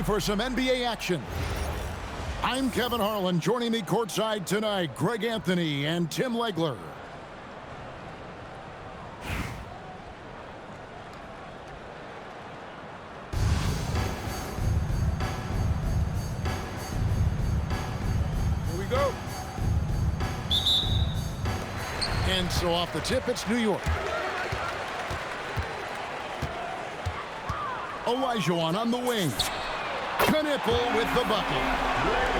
For some NBA action. I'm Kevin Harlan. Joining me courtside tonight, Greg Anthony and Tim Legler. Here we go. And so off the tip, it's New York. Olajuwon on the wing. Knipple with the bucket.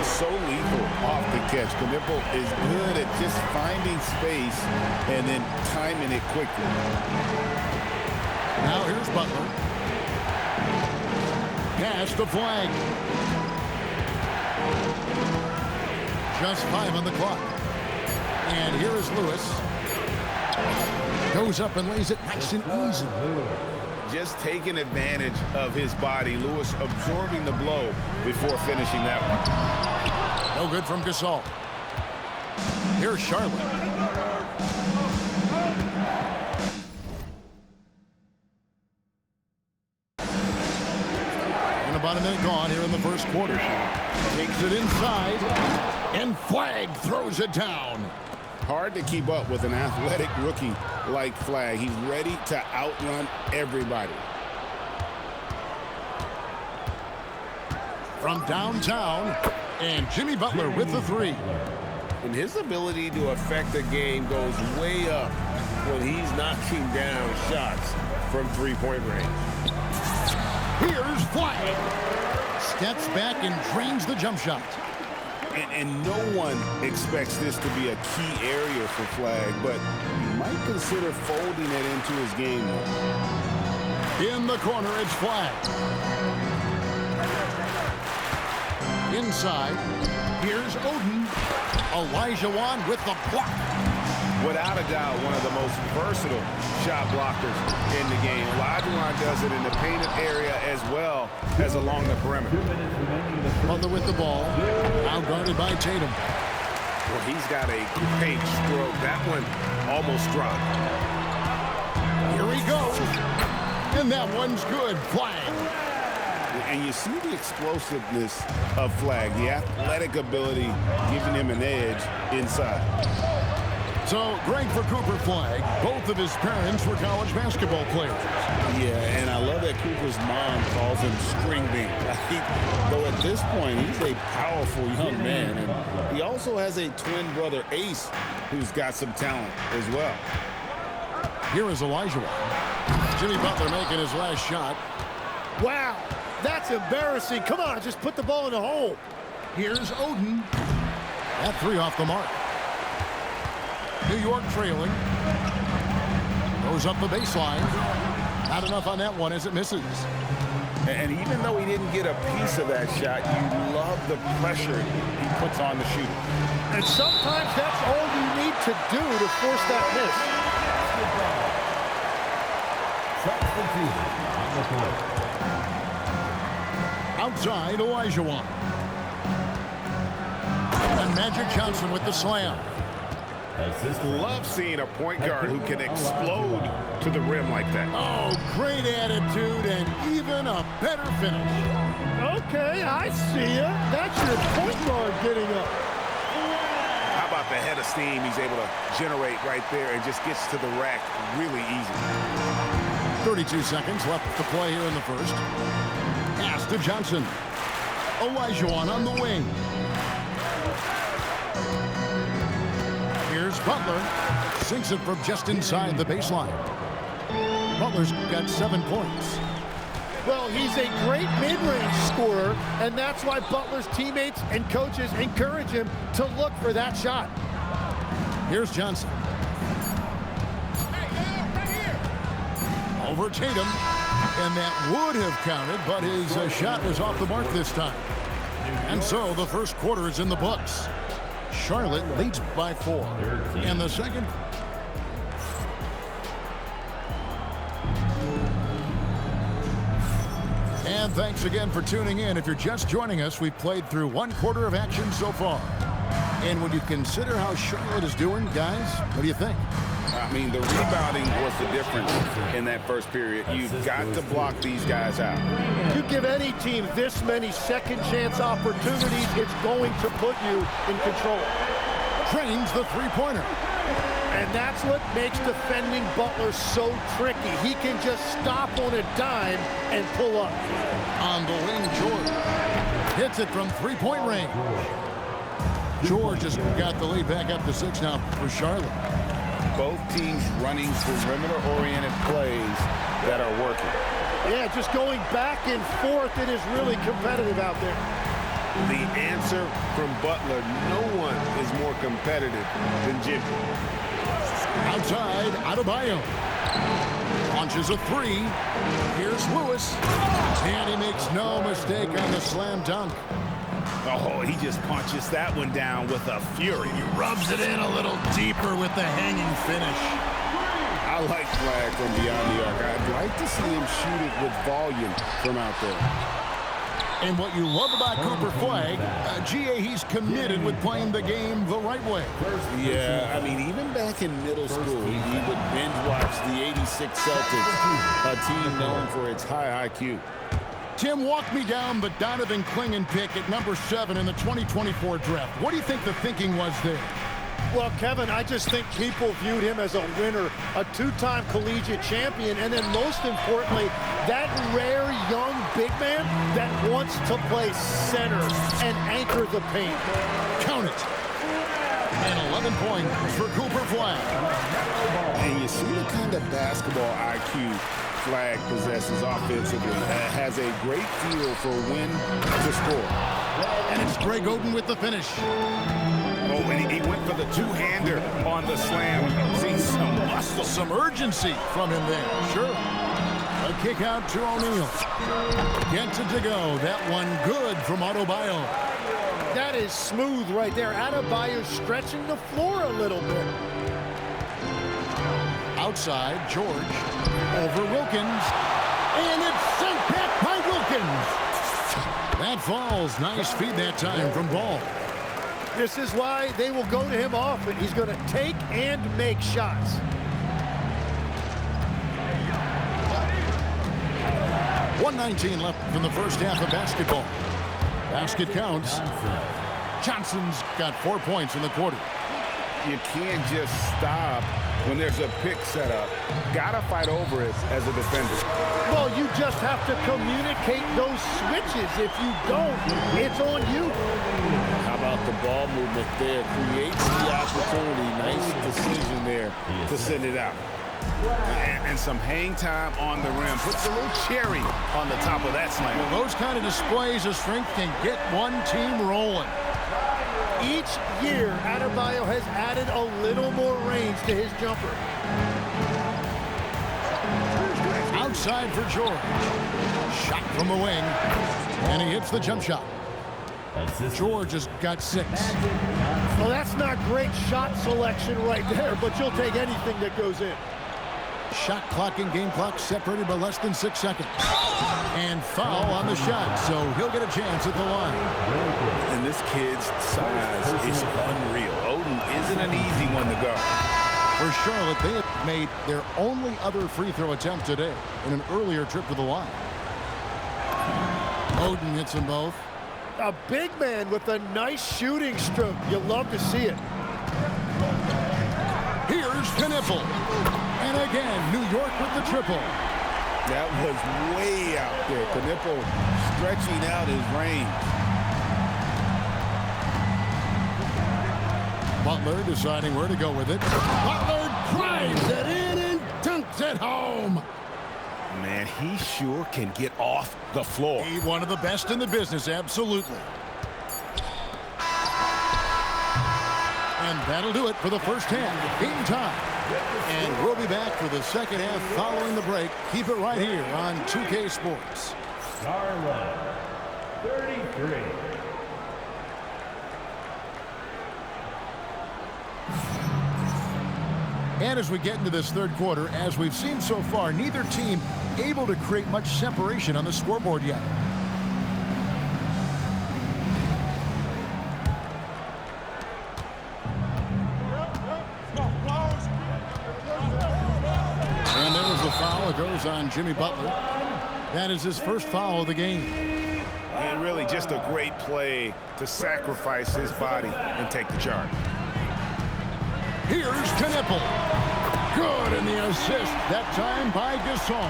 So lethal off the catch. Knipple is good at just finding space and then timing it quickly. Now here's Butler. Pass the flag. Just 5 on the clock. And here is Lewis. Goes up and lays it nice and easy. Just taking advantage of his body. Lewis absorbing the blow before finishing that one. No good from Gasol. Here's Charlotte. And about a minute gone here in the first quarter. Takes it inside. And Flag throws it down. Hard to keep up with an athletic rookie like Flag. He's ready to outrun everybody. From downtown, and Jimmy Butler with the three. And his ability to affect the game goes way up when he's knocking down shots from three-point range. Here's Flag. Steps back and drains the jump shot. And no one expects this to be a key area for Flag, but he might consider folding it into his game. In the corner, it's Flag. Inside, here's Oden. Olajuwon with the block. Without a doubt, one of the most versatile shot blockers in the game. Olajuwon does it in the painted area as well as along the perimeter. Butler with the ball. Now guarded by Tatum. Well, he's got a great stroke. That one almost dropped. Here he goes. And that one's good. Flag. And you see the explosiveness of Flag, the athletic ability giving him an edge inside. So, Greg, for Cooper Flag, both of his parents were college basketball players. Yeah, and I love that Cooper's mom calls him String Bean. Though at this point, he's a powerful young man. And he also has a twin brother, Ace, who's got some talent as well. Here is Olajuwon. Jimmy Butler making his last shot. Wow, that's embarrassing. Come on, just put the ball in the hole. Here's Oden. That three off the mark. New York trailing. Goes up the baseline. Not enough on that one as it misses. And even though he didn't get a piece of that shot, you love the pressure he puts on the shooter. And sometimes that's all you need to do to force that miss. Outside, Olajuwon. And Magic Johnson with the slam. Love seeing a point guard who can explode to the rim like that. Oh, great attitude and even a better finish. Okay, I see ya. That's your point guard getting up. How about the head of steam he's able to generate right there and just gets to the rack really easy. 32 seconds left to play here in the first. Pass to Johnson. Olajuwon on the wing. Here's Butler. Sinks it from just inside the baseline. Butler's got 7 points. Well, he's a great mid-range scorer, and that's why Butler's teammates and coaches encourage him to look for that shot. Here's Johnson. Over Tatum. And that would have counted, but his shot was off the mark this time. And so the first quarter is in the books. Charlotte leads by 4. And the second. And thanks again for tuning in. If you're just joining us, we've played through 1 quarter of action so far. And when you consider how Charlotte is doing, guys, what do you think? I mean, the rebounding was the difference in that first period. You've got to block these guys out. You give any team this many second chance opportunities, it's going to put you in control. Drains the three-pointer. And that's what makes defending Butler so tricky. He can just stop on a dime and pull up. On the wing, George hits it from three-point range. George has got the lead back up to 6 now for Charlotte. Both teams running perimeter-oriented plays that are working. Yeah, just going back and forth, it is really competitive out there. The answer from Butler, no one is more competitive than Jimmy. Outside, Adebayo. Launches a three. Here's Lewis. And he makes no mistake on the slam dunk. Oh, he just punches that one down with a fury. He rubs it in a little deeper with the hanging finish. I like Flag from beyond the arc. I'd like to see him shoot it with volume from out there. And what you love about Cooper Flag, GA, he's committed with playing the game the right way. Yeah, I mean, even back in middle school, he would binge watch the '86 Celtics, a team known for its high IQ. Tim, walk me down the Donovan Clingan pick at number 7 in the 2024 draft. What do you think the thinking was there? Well, Kevin, I just think people viewed him as a winner, a two-time collegiate champion, and then most importantly, that rare young big man that wants to play center and anchor the paint. Count it. And 11 points for Cooper Flag. And you see the kind of basketball IQ Flag possesses offensively. Has a great feel for when to score. And it's Greg Oden with the finish. Oh, and he went for the two-hander on the slam. See some muscle. Some urgency from him there. Sure. A kick out to O'Neal. Gets it to go. That one good from Adebayo. That is smooth right there. Adebayo stretching the floor a little bit. Outside, George. Over Wilkins. And it's sent back by Wilkins. That falls. Nice feed that time from Ball. This is why they will go to him often. He's going to take and make shots. .119 left from the first half of basketball. Basket counts. Johnson's got 4 points in the quarter. You can't just stop when there's a pick set up. Gotta fight over it as a defender. Well, you just have to communicate those switches. If you don't, it's on you. How about the ball movement there? Creates the opportunity. Nice decision there to send it out. And some hang time on the rim. Puts a little cherry on the top of that slam. Well, those kind of displays of strength can get one team rolling. Each year, Adebayo has added a little more range to his jumper. Outside for George. Shot from the wing. And he hits the jump shot. George has got 6. Well, that's not great shot selection right there, but you'll take anything that goes in. Shot clock and game clock separated by less than 6 seconds. And foul on the shot, so he'll get a chance at the line. And this kid's size is unreal. Oden isn't an easy one to guard. For Charlotte, they have made their only other free throw attempt today in an earlier trip to the line. Oden hits them both. A big man with a nice shooting stroke. You love to see it. Here's Knipple. And again, New York with the triple. That was way out there. Knipple stretching out his range. Butler deciding where to go with it. Butler drives it in and dunks it home. Man, he sure can get off the floor. He's one of the best in the business, absolutely. And that'll do it for the first half. Game time. And we'll be back for the second half following the break. Keep it right here on 2K Sports. Charlotte, 33. And as we get into this third quarter, as we've seen so far, neither team able to create much separation on the scoreboard yet. Foul goes on Jimmy Butler. That is his first foul of the game. And really just a great play to sacrifice his body and take the charge. Here's Knipple. Good in the assist, that time by Gasol.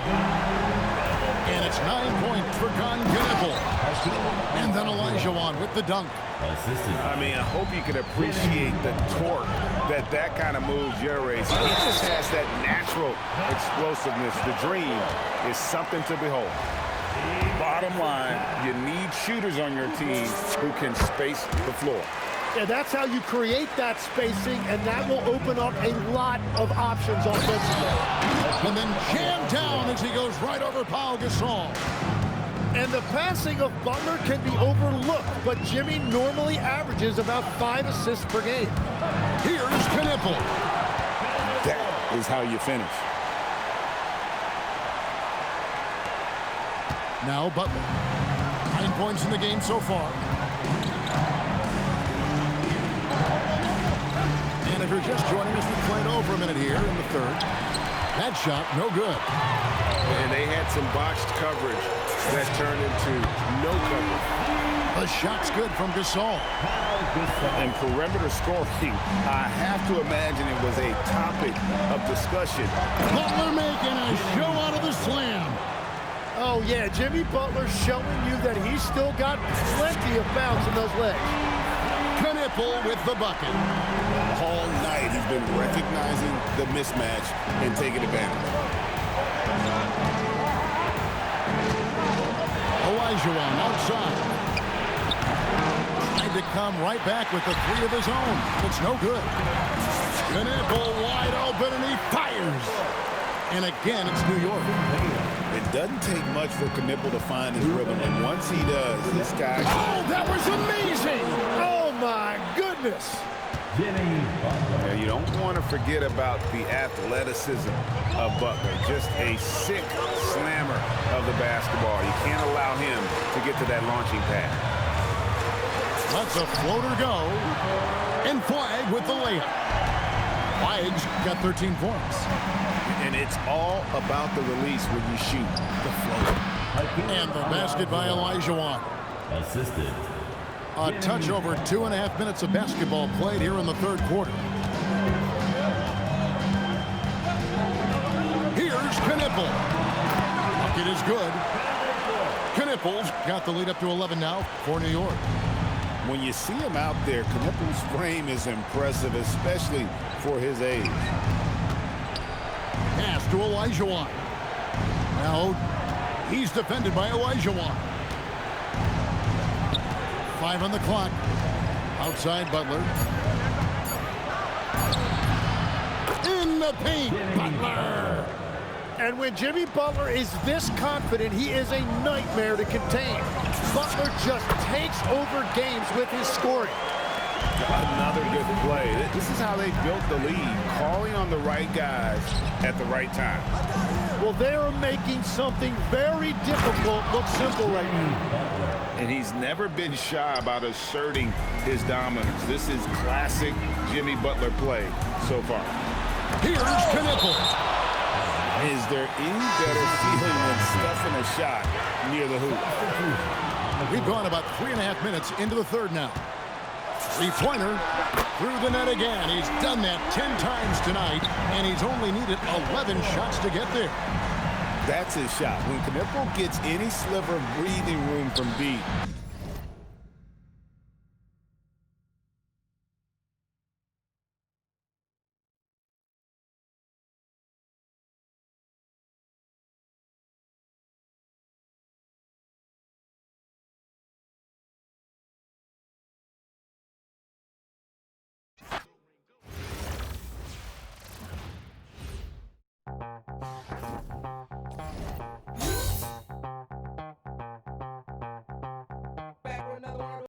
And it's 9 points for Knipple. And then Olajuwon with the dunk. I mean, I hope you can appreciate the torque that kind of move generates. He just has that natural explosiveness. The dream is something to behold. Bottom line, you need shooters on your team who can space the floor. Yeah, that's how you create that spacing, and that will open up a lot of options offensively. And then jammed down as he goes right over Pau Gasol. And the passing of Butler can be overlooked, but Jimmy normally averages about 5 assists per game. Here's Knipple. That is how you finish. Now Butler. 9 points in the game so far. And if you're just joining us, we played over a minute here in the third. That shot, no good. And they had some botched coverage that turned into no coverage. The shot's good from Gasol. And perimeter scoring, I have to imagine it was a topic of discussion. Butler making a show out of the slam. Oh, yeah, Jimmy Butler showing you that he's still got plenty of bounce in those legs. Knipple with the bucket. All night he's been recognizing the mismatch and taking advantage. Olajuwon outside. Trying to come right back with the three of his own. It's no good. Knipple wide open and he fires. And again, it's New York. It doesn't take much for Knipple to find his rhythm, and once he does, this guy... Oh, that was amazing! Oh, my goodness. Yeah, you don't want to forget about the athleticism of Butler. Just a sick slammer of the basketball. You can't allow him to get to that launching pad. Lets a floater go. And Flag with the layup. Flag's got 13 points. And it's all about the release when you shoot the floater. And the basket by Olajuwon. Assisted. A touch over 2.5 minutes of basketball played here in the third quarter. Here's Knipple. Bucket is good. Knipple's got the lead up to 11 now for New York. When you see him out there, Knipple's frame is impressive, especially for his age. Pass to Olajuwon. Now he's defended by Olajuwon. 5 on the clock. Outside Butler. In the paint, Butler. And when Jimmy Butler is this confident, he is a nightmare to contain. Butler just takes over games with his scoring. Another good play. This is how they built the lead, calling on the right guys at the right time. Well, they are making something very difficult look simple right now. And he's never been shy about asserting his dominance. This is classic Jimmy Butler play so far. Here's Knipple. Is there any better feeling than stuffing a shot near the hoop? We've gone about 3.5 minutes into the third now. Three-pointer through the net again. He's done that 10 times tonight, and he's only needed 11 shots to get there. That's his shot. When Knipple gets any sliver of breathing room from deep,